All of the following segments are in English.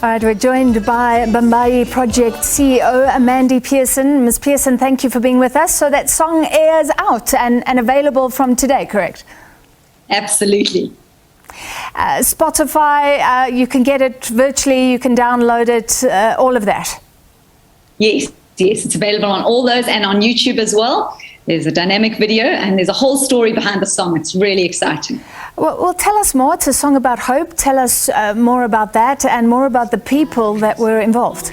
All right, we're joined by Bhambayi Project CEO, Mandy Pearson. Ms. Pearson, thank you for being with us. So that song airs out and available from today, correct? Absolutely. Spotify, you can get it virtually, you can download it, all of that. Yes, it's available on all those and on YouTube as well. There's a dynamic video and there's a whole story behind the song. It's really exciting. Well, tell us more. It's a song about hope. Tell us more about that and more about the people that were involved.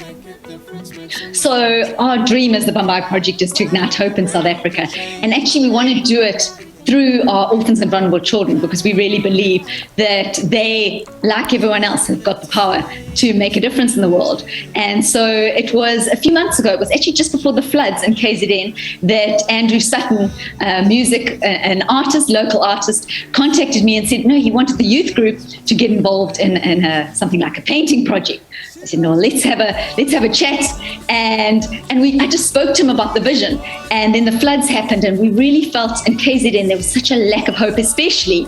So our dream as the Bombay Project is to ignite hope in South Africa. And actually we want to do it through our orphans and vulnerable children, because we really believe that they, like everyone else, have got the power to make a difference in the world. And so it was a few months ago, it was actually just before the floods in KZN, that Andrew Sutton, an artist, local artist, contacted me and said, no, he wanted the youth group to get involved in something like a painting project. I said, no, let's have a chat. And I just spoke to him about the vision. And then the floods happened, and we really felt in KZN there was such a lack of hope, especially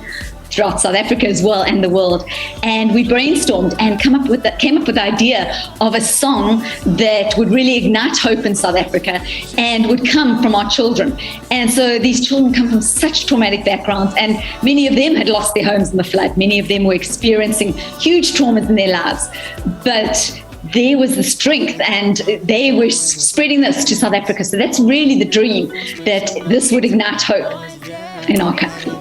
throughout South Africa as well and the world. And we brainstormed and came up with the idea of a song that would really ignite hope in South Africa and would come from our children. And so these children come from such traumatic backgrounds, and many of them had lost their homes in the flood. Many of them were experiencing huge traumas in their lives. But there was the strength, and they were spreading this to South Africa. So that's really the dream, that this would ignite hope in our country.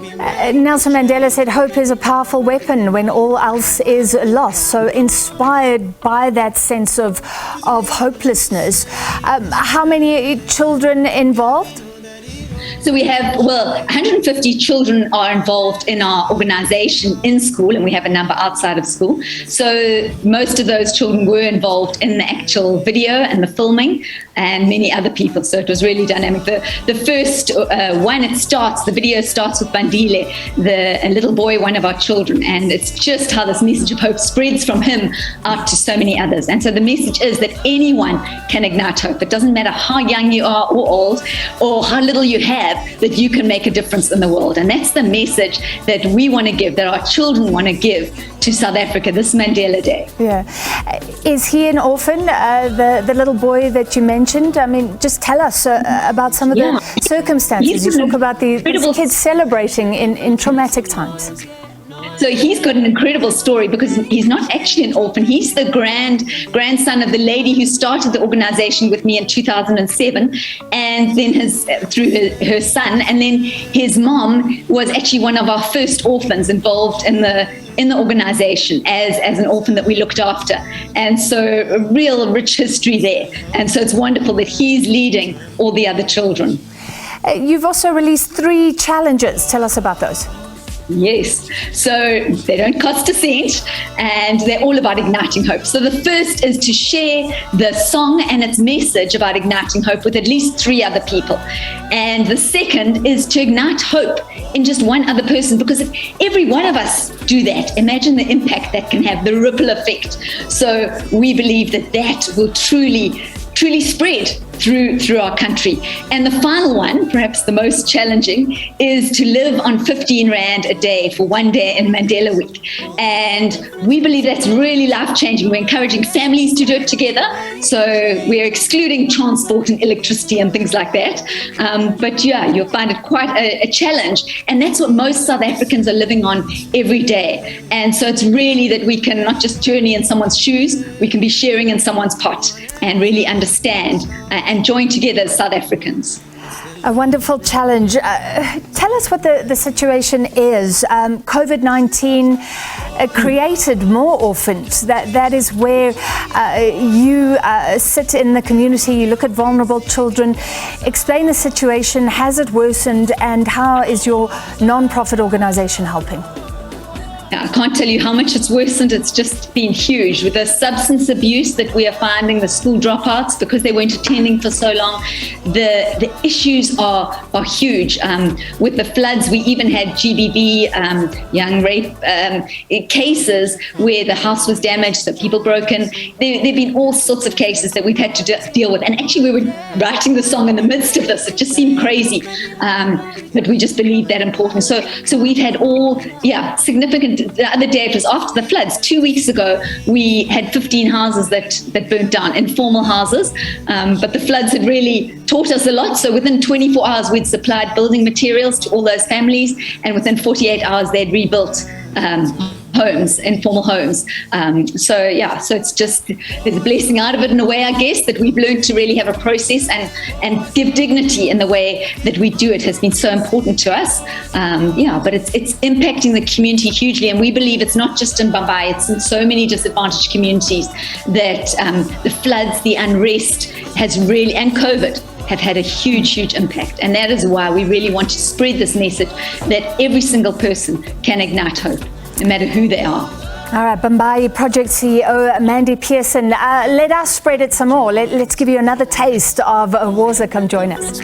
Nelson Mandela said hope is a powerful weapon when all else is lost. So inspired by that sense of hopelessness, how many children involved? So we have, 150 children are involved in our organization in school, and we have a number outside of school. So most of those children were involved in the actual video and the filming, and many other people. So it was really dynamic. The first one, the video starts with Bandile, a little boy, one of our children, and it's just how this message of hope spreads from him out to so many others. And so the message is that anyone can ignite hope. It doesn't matter how young you are or old or how little you have, that you can make a difference in the world. And that's the message that we want to give, that our children want to give to South Africa this Mandela Day. Yeah. Is he an orphan, the little boy that you mentioned? I mean, just tell us about some of the circumstances. You talk about these kids celebrating in traumatic times. So he's got an incredible story, because he's not actually an orphan. He's the grandson of the lady who started the organization with me in 2007, and then through her son, and then his mom was actually one of our first orphans involved in the organization as an orphan that we looked after. And so a real rich history there. And so it's wonderful that he's leading all the other children. You've also released 3 challenges. Tell us about those. Yes, so they don't cost a cent, and they're all about igniting hope. So the first is to share the song and its message about igniting hope with at least 3 other people. And the second is to ignite hope in just one other person, because if every one of us do that, imagine the impact that can have, the ripple effect. So we believe that will truly spread through our country. And the final one, perhaps the most challenging, is to live on 15 Rand a day for one day in Mandela Week. And we believe that's really life-changing. We're encouraging families to do it together. So we're excluding transport and electricity and things like that. But yeah, you'll find it quite a challenge. And that's what most South Africans are living on every day. And so it's really that we can not just journey in someone's shoes, we can be sharing in someone's pot and really understand and join together as South Africans. A wonderful challenge. Tell us what the situation is. COVID-19 created more orphans. That is where you sit in the community, you look at vulnerable children. Explain the situation. Has it worsened, and how is your non-profit organization helping? I can't tell you how much it's worsened. It's just been huge with the substance abuse that we are finding, the school dropouts because they weren't attending for so long. The issues are huge. With the floods, we even had GBV, young rape cases where the house was damaged, so people broken. There have been all sorts of cases that we've had to deal with. And actually, we were writing the song in the midst of this. It just seemed crazy, but we just believed that important. So we've had significant the other day, it was after the floods, 2 weeks ago, we had 15 houses that burnt down, informal houses. But the floods had really taught us a lot. So within 24 hours, we'd supplied building materials to all those families. And within 48 hours, they'd rebuilt homes, informal homes. So it's just, there's a blessing out of it in a way, I guess, that we've learned to really have a process and give dignity in the way that we do it has been so important to us. But it's impacting the community hugely. And we believe it's not just in Bhambayi, it's in so many disadvantaged communities that the floods, the unrest has really, and COVID, have had a huge, huge impact. And that is why we really want to spread this message that every single person can ignite hope, no matter who they are. All right, Bhambayi Project CEO Mandy Pearson, let us spread it some more. Let's give you another taste of Waza. Come join us.